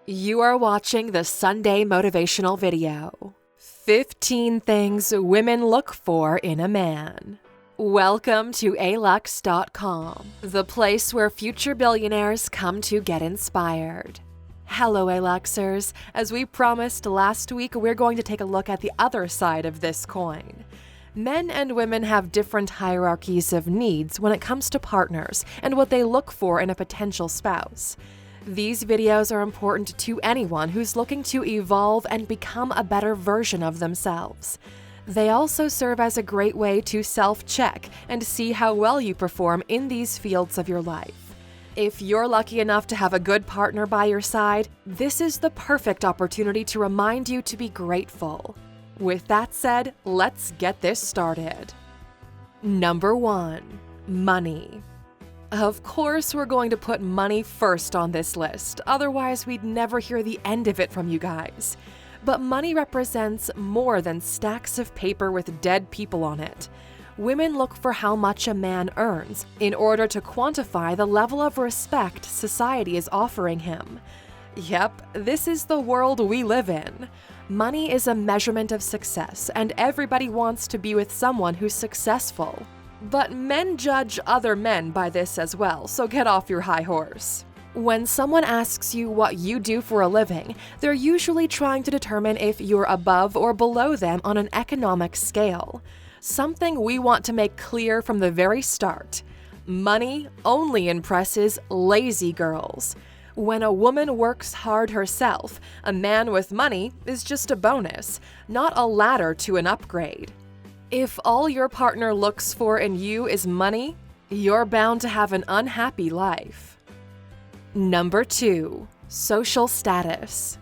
You are watching the Sunday motivational video. 15 things women look for in a man. Welcome to Alux.com, the place where future billionaires come to get inspired. Hello, Aluxers. As we promised last week, we're going to take a look at the other side of this coin. Men and women have different hierarchies of needs when it comes to partners and what they look for in a potential spouse. These videos are important to anyone who's looking to evolve and become a better version of themselves. They also serve as a great way to self-check and see how well you perform in these fields of your life. If you're lucky enough to have a good partner by your side, this is the perfect opportunity to remind you to be grateful. With that said, let's get this started. Number 1. Money. Of course, we're going to put money first on this list, otherwise we'd never hear the end of it from you guys. But money represents more than stacks of paper with dead people on it. Women look for how much a man earns in order to quantify the level of respect society is offering him. Yep, this is the world we live in. Money is a measurement of success, and everybody wants to be with someone who's successful. But men judge other men by this as well, so get off your high horse. When someone asks you what you do for a living, they're usually trying to determine if you're above or below them on an economic scale. Something we want to make clear from the very start: money only impresses lazy girls. When a woman works hard herself, a man with money is just a bonus, not a ladder to an upgrade. If all your partner looks for in you is money, you're bound to have an unhappy life. Number 2. Social status.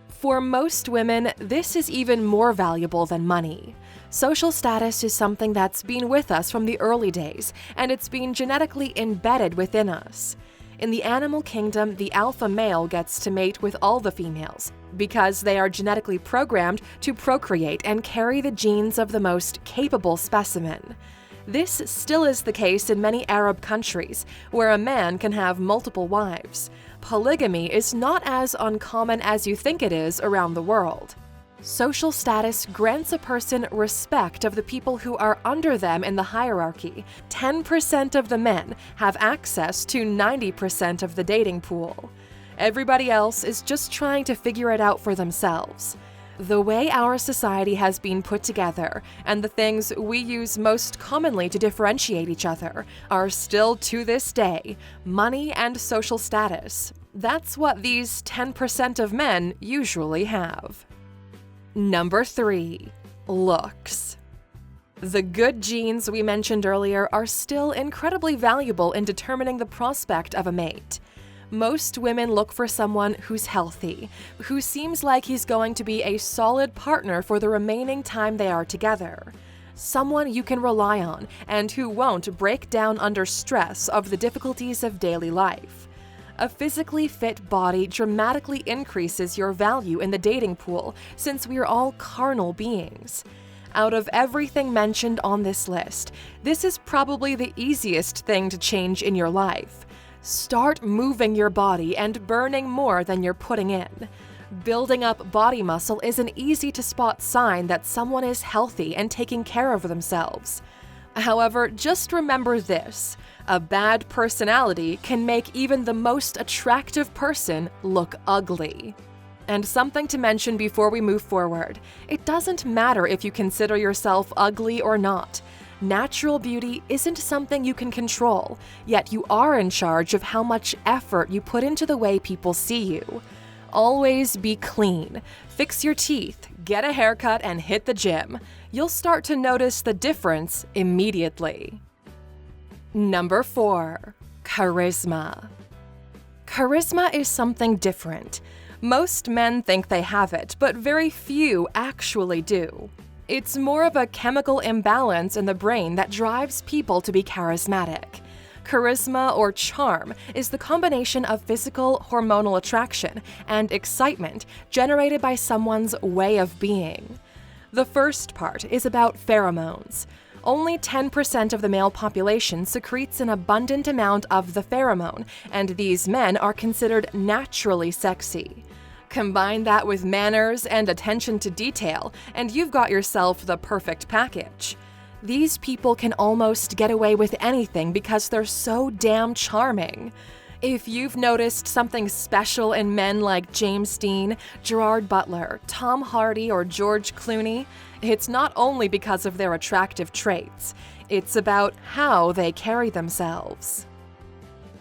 For most women, this is even more valuable than money. Social status is something that's been with us from the early days, and it's been genetically embedded within us. In the animal kingdom, the alpha male gets to mate with all the females because they are genetically programmed to procreate and carry the genes of the most capable specimen. This still is the case in many Arab countries, where a man can have multiple wives. Polygamy is not as uncommon as you think it is around the world. Social status grants a person respect of the people who are under them in the hierarchy. 10% of the men have access to 90% of the dating pool. Everybody else is just trying to figure it out for themselves. The way our society has been put together and the things we use most commonly to differentiate each other are still to this day money and social status. That's what these 10% of men usually have. Number 3. Looks. The good genes we mentioned earlier are still incredibly valuable in determining the prospect of a mate. Most women look for someone who's healthy, who seems like he's going to be a solid partner for the remaining time they are together. Someone you can rely on and who won't break down under stress of the difficulties of daily life. A physically fit body dramatically increases your value in the dating pool since we are all carnal beings. Out of everything mentioned on this list, this is probably the easiest thing to change in your life. Start moving your body and burning more than you're putting in. Building up body muscle is an easy-to-spot sign that someone is healthy and taking care of themselves. However, just remember this: a bad personality can make even the most attractive person look ugly. And something to mention before we move forward: it doesn't matter if you consider yourself ugly or not. Natural beauty isn't something you can control, yet you are in charge of how much effort you put into the way people see you. Always be clean, fix your teeth, get a haircut, and hit the gym. You'll start to notice the difference immediately. Number 4. Charisma. Charisma is something different. Most men think they have it, but very few actually do. It's more of a chemical imbalance in the brain that drives people to be charismatic. Charisma or charm is the combination of physical hormonal attraction and excitement generated by someone's way of being. The first part is about pheromones. Only 10% of the male population secretes an abundant amount of the pheromone, and these men are considered naturally sexy. Combine that with manners and attention to detail, and you've got yourself the perfect package. These people can almost get away with anything because they're so damn charming. If you've noticed something special in men like James Dean, Gerard Butler, Tom Hardy, or George Clooney, it's not only because of their attractive traits, it's about how they carry themselves.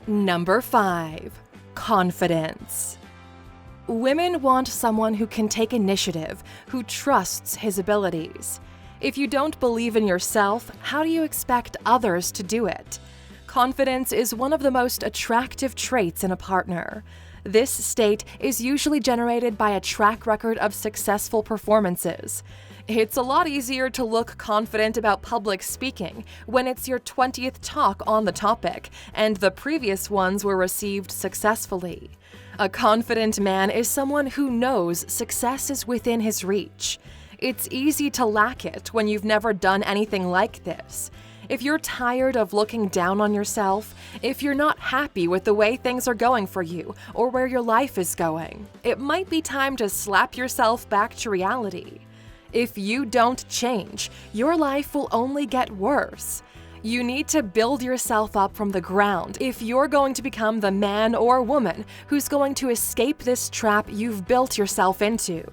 Number 5. Confidence. Women want someone who can take initiative, who trusts his abilities. If you don't believe in yourself, how do you expect others to do it? Confidence is one of the most attractive traits in a partner. This state is usually generated by a track record of successful performances. It's a lot easier to look confident about public speaking when it's your 20th talk on the topic, and the previous ones were received successfully. A confident man is someone who knows success is within his reach. It's easy to lack it when you've never done anything like this. If you're tired of looking down on yourself, if you're not happy with the way things are going for you or where your life is going, it might be time to slap yourself back to reality. If you don't change, your life will only get worse. You need to build yourself up from the ground if you're going to become the man or woman who's going to escape this trap you've built yourself into.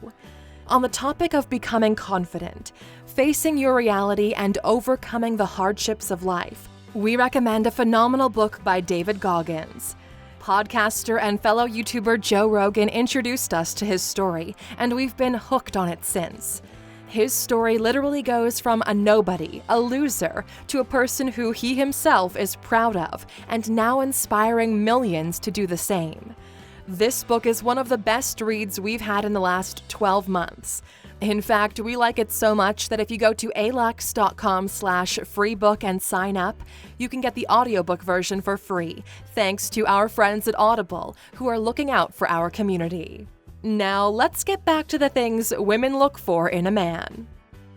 On the topic of becoming confident, facing your reality and overcoming the hardships of life, we recommend a phenomenal book by David Goggins. Podcaster and fellow YouTuber Joe Rogan introduced us to his story, and we've been hooked on it since. His story literally goes from a nobody, a loser, to a person who he himself is proud of, and now inspiring millions to do the same. This book is one of the best reads we've had in the last 12 months. In fact, we like it so much that if you go to Alux.com/freebook and sign up, you can get the audiobook version for free, thanks to our friends at Audible, who are looking out for our community. Now, let's get back to the things women look for in a man.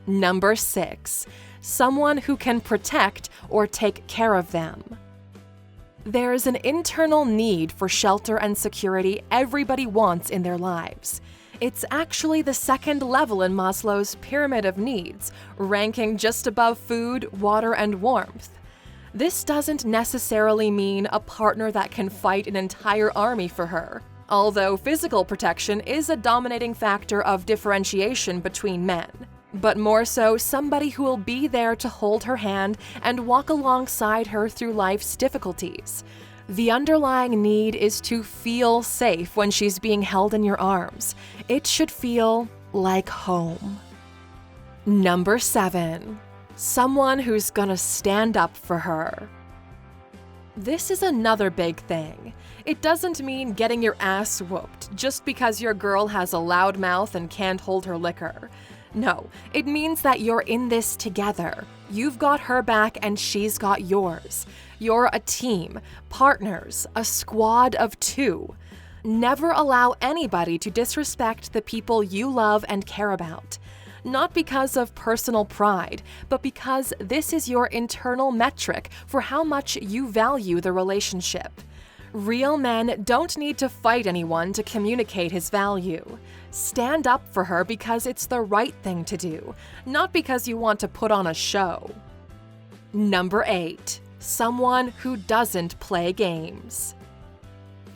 Number 6. Someone who can protect or take care of them. There's an internal need for shelter and security everybody wants in their lives. It's actually the second level in Maslow's pyramid of needs, ranking just above food, water, and warmth. This doesn't necessarily mean a partner that can fight an entire army for her, although physical protection is a dominating factor of differentiation between men. But more so, somebody who will be there to hold her hand and walk alongside her through life's difficulties. The underlying need is to feel safe when she's being held in your arms. It should feel like home. Number 7. Someone who's gonna stand up for her. This is another big thing. It doesn't mean getting your ass whooped just because your girl has a loud mouth and can't hold her liquor. No, it means that you're in this together. You've got her back and she's got yours. You're a team, partners, a squad of 2. Never allow anybody to disrespect the people you love and care about. Not because of personal pride, but because this is your internal metric for how much you value the relationship. Real men don't need to fight anyone to communicate his value. Stand up for her because it's the right thing to do, not because you want to put on a show. Number 8. Someone who doesn't play games.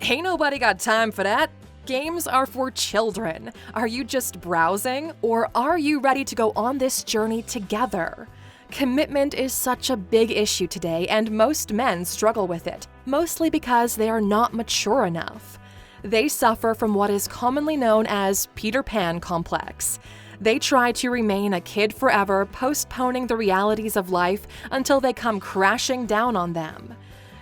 Ain't nobody got time for that. Games are for children. Are you just browsing, or are you ready to go on this journey together? Commitment is such a big issue today, and most men struggle with it, mostly because they are not mature enough. They suffer from what is commonly known as Peter Pan complex. They try to remain a kid forever, postponing the realities of life until they come crashing down on them.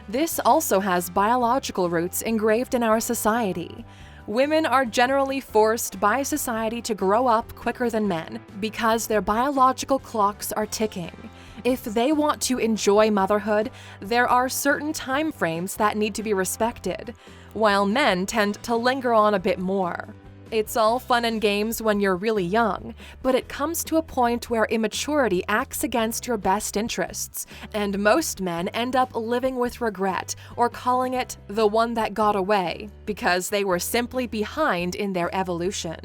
This also has biological roots engraved in our society. Women are generally forced by society to grow up quicker than men because their biological clocks are ticking. If they want to enjoy motherhood, there are certain time frames that need to be respected, while men tend to linger on a bit more. It's all fun and games when you're really young, but it comes to a point where immaturity acts against your best interests, and most men end up living with regret or calling it the one that got away because they were simply behind in their evolution.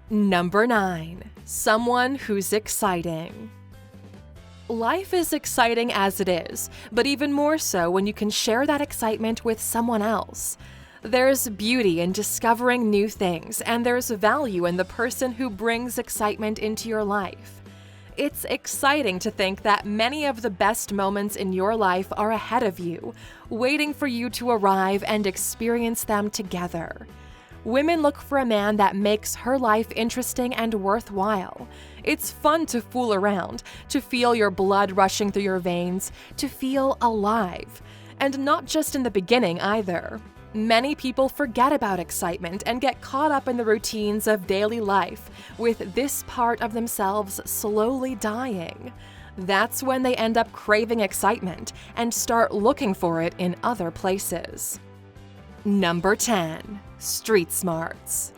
Number 9. Someone who's exciting. Life is exciting as it is, but even more so when you can share that excitement with someone else. There's beauty in discovering new things, and there's value in the person who brings excitement into your life. It's exciting to think that many of the best moments in your life are ahead of you, waiting for you to arrive and experience them together. Women look for a man that makes her life interesting and worthwhile. It's fun to fool around, to feel your blood rushing through your veins, to feel alive. And not just in the beginning either. Many people forget about excitement and get caught up in the routines of daily life, with this part of themselves slowly dying. That's when they end up craving excitement and start looking for it in other places. Number 10. Street smarts.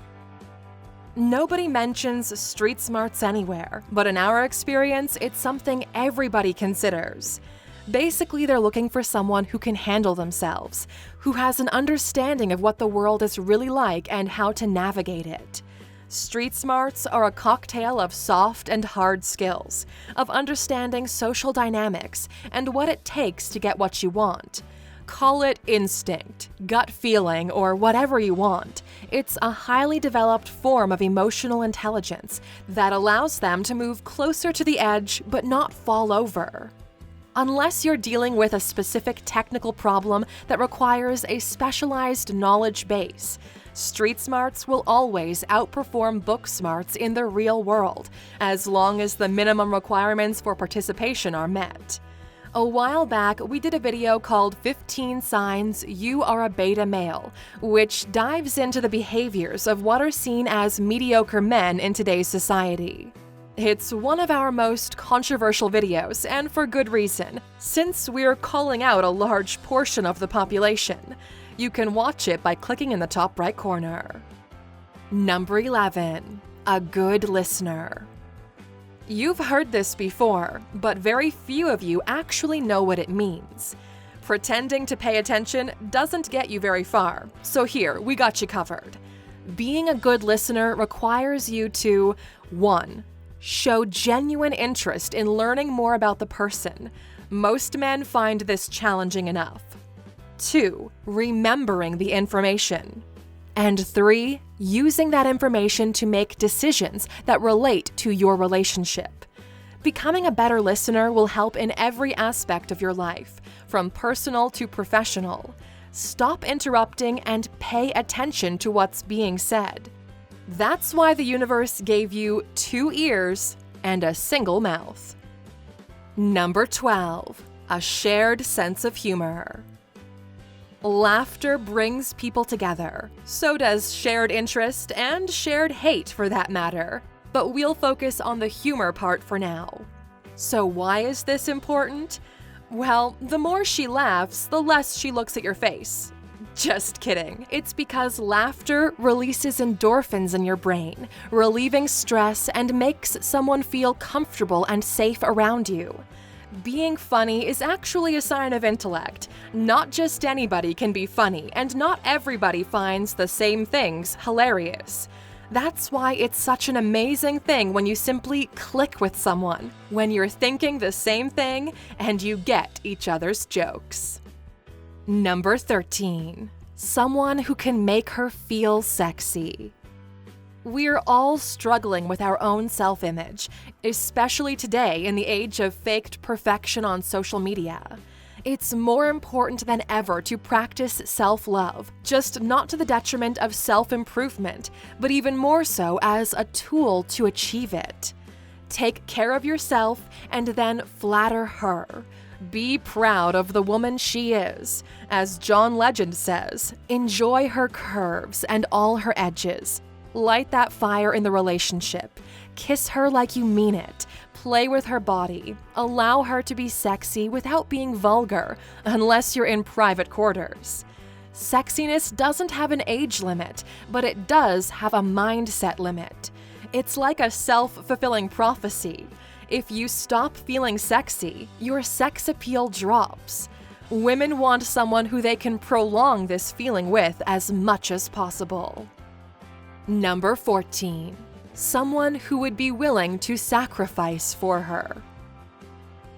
Nobody mentions street smarts anywhere, but in our experience, it's something everybody considers. Basically, they're looking for someone who can handle themselves, who has an understanding of what the world is really like and how to navigate it. Street smarts are a cocktail of soft and hard skills, of understanding social dynamics and what it takes to get what you want. Call it instinct, gut feeling, or whatever you want. It's a highly developed form of emotional intelligence that allows them to move closer to the edge but not fall over. Unless you're dealing with a specific technical problem that requires a specialized knowledge base, street smarts will always outperform book smarts in the real world, as long as the minimum requirements for participation are met. A while back, we did a video called 15 Signs You Are a Beta Male, which dives into the behaviors of what are seen as mediocre men in today's society. It's one of our most controversial videos, and for good reason, since we're calling out a large portion of the population. You can watch it by clicking in the top right corner. Number 11. A good listener. You've heard this before, but very few of you actually know what it means. Pretending to pay attention doesn't get you very far, so here, we got you covered. Being a good listener requires you to 1. Show genuine interest in learning more about the person. Most men find this challenging enough. 2. Remembering the information. And 3. Using that information to make decisions that relate to your relationship. Becoming a better listener will help in every aspect of your life, from personal to professional. Stop interrupting and pay attention to what's being said. That's why the universe gave you 2 ears and a single mouth. Number 12. A shared sense of humor. Laughter brings people together. So does shared interest and shared hate for that matter. But we'll focus on the humor part for now. So why is this important? Well, the more she laughs, the less she looks at your face. Just kidding. It's because laughter releases endorphins in your brain, relieving stress and makes someone feel comfortable and safe around you. Being funny is actually a sign of intellect. Not just anybody can be funny, and not everybody finds the same things hilarious. That's why it's such an amazing thing when you simply click with someone, when you're thinking the same thing and you get each other's jokes. Number 13. Someone who can make her feel sexy. We're all struggling with our own self-image, especially today in the age of faked perfection on social media. It's more important than ever to practice self-love, just not to the detriment of self-improvement, but even more so as a tool to achieve it. Take care of yourself and then flatter her. Be proud of the woman she is. As John Legend says, enjoy her curves and all her edges. Light that fire in the relationship. Kiss her like you mean it. Play with her body. Allow her to be sexy without being vulgar, unless you're in private quarters. Sexiness doesn't have an age limit, but it does have a mindset limit. It's like a self-fulfilling prophecy. If you stop feeling sexy, your sex appeal drops. Women want someone who they can prolong this feeling with as much as possible. Number 14. Someone who would be willing to sacrifice for her.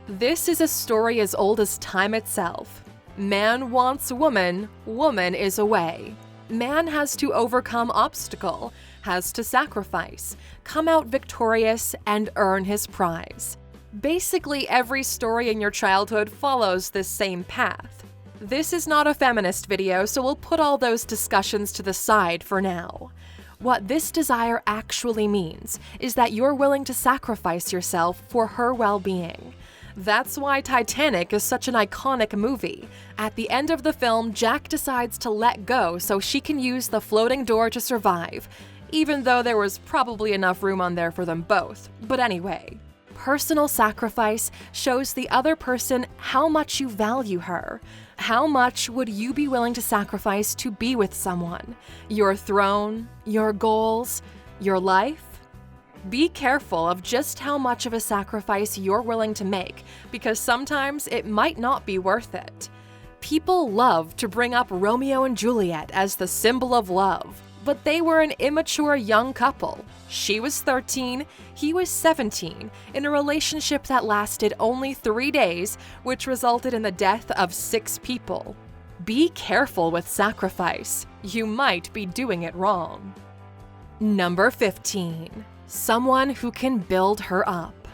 This is a story as old as time itself. Man wants woman, woman is away. Man has to overcome obstacle, has to sacrifice, come out victorious, and earn his prize. Basically, every story in your childhood follows this same path. This is not a feminist video, so we'll put all those discussions to the side for now. What this desire actually means is that you're willing to sacrifice yourself for her well-being. That's why Titanic is such an iconic movie. At the end of the film, Jack decides to let go so she can use the floating door to survive, even though there was probably enough room on there for them both. But anyway, personal sacrifice shows the other person how much you value her. How much would you be willing to sacrifice to be with someone? Your throne, your goals, your life? Be careful of just how much of a sacrifice you're willing to make, because sometimes it might not be worth it. People love to bring up Romeo and Juliet as the symbol of love, but they were an immature young couple. She was 13, he was 17, in a relationship that lasted only 3 days, which resulted in the death of 6 people. Be careful with sacrifice. You might be doing it wrong. Number 15. Someone who can build her up.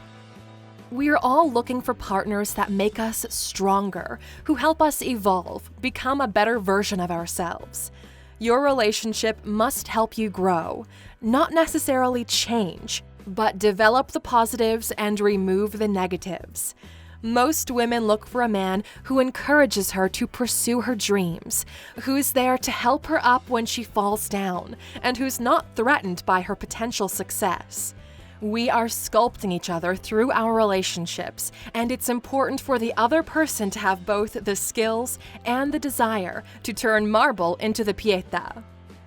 We're all looking for partners that make us stronger, who help us evolve, become a better version of ourselves. Your relationship must help you grow, not necessarily change, but develop the positives and remove the negatives. Most women look for a man who encourages her to pursue her dreams, who's there to help her up when she falls down, and who's not threatened by her potential success. We are sculpting each other through our relationships, and it's important for the other person to have both the skills and the desire to turn marble into the pieta.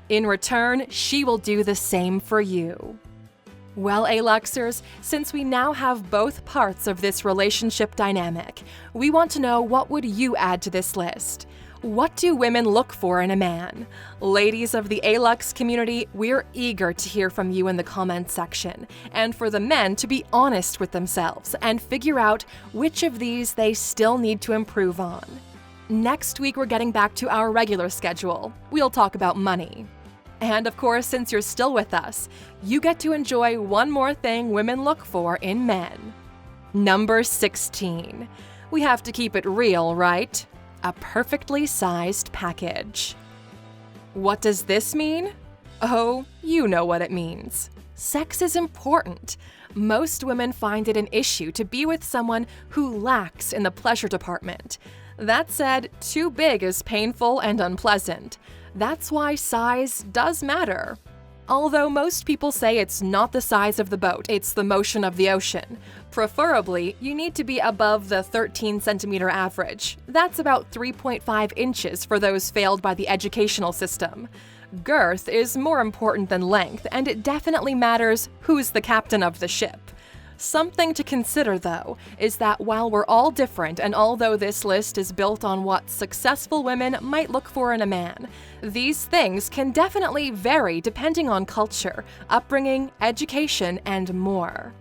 In return, she will do the same for you. Well, Aluxers, since we now have both parts of this relationship dynamic, we want to know, what would you add to this list? What do women look for in a man? Ladies of the Alux community, we're eager to hear from you in the comments section, and for the men to be honest with themselves and figure out which of these they still need to improve on. Next week, we're getting back to our regular schedule. We'll talk about money. And of course, since you're still with us, you get to enjoy one more thing women look for in men. Number 16. We have to keep it real, right? A perfectly sized package. What does this mean? Oh, you know what it means. Sex is important. Most women find it an issue to be with someone who lacks in the pleasure department. That said, too big is painful and unpleasant. That's why size does matter. Although most people say it's not the size of the boat, it's the motion of the ocean. Preferably, you need to be above the 13-centimeter average. That's about 3.5 inches for those failed by the educational system. Girth is more important than length, and it definitely matters who's the captain of the ship. Something to consider, though, is that while we're all different, and although this list is built on what successful women might look for in a man, these things can definitely vary depending on culture, upbringing, education, and more.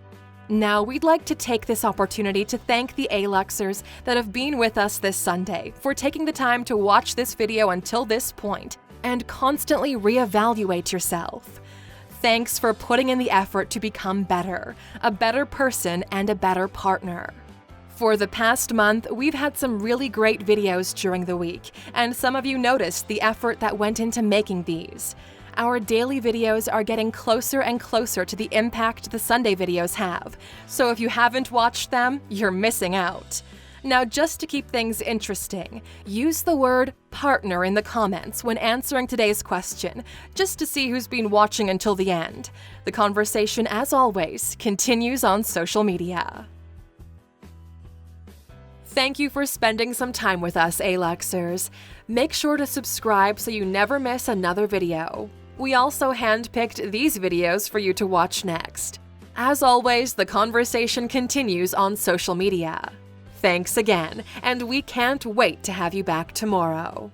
Now, we'd like to take this opportunity to thank the Aluxers that have been with us this Sunday for taking the time to watch this video until this point and constantly reevaluate yourself. Thanks for putting in the effort to become better, a better person, and a better partner. For the past month, we've had some really great videos during the week, and some of you noticed the effort that went into making these. Our daily videos are getting closer and closer to the impact the Sunday videos have, so if you haven't watched them, you're missing out. Now, just to keep things interesting, use the word partner in the comments when answering today's question, just to see who's been watching until the end. The conversation, as always, continues on social media. Thank you for spending some time with us, Aluxers. Make sure to subscribe so you never miss another video. We also handpicked these videos for you to watch next. As always, the conversation continues on social media. Thanks again, and we can't wait to have you back tomorrow.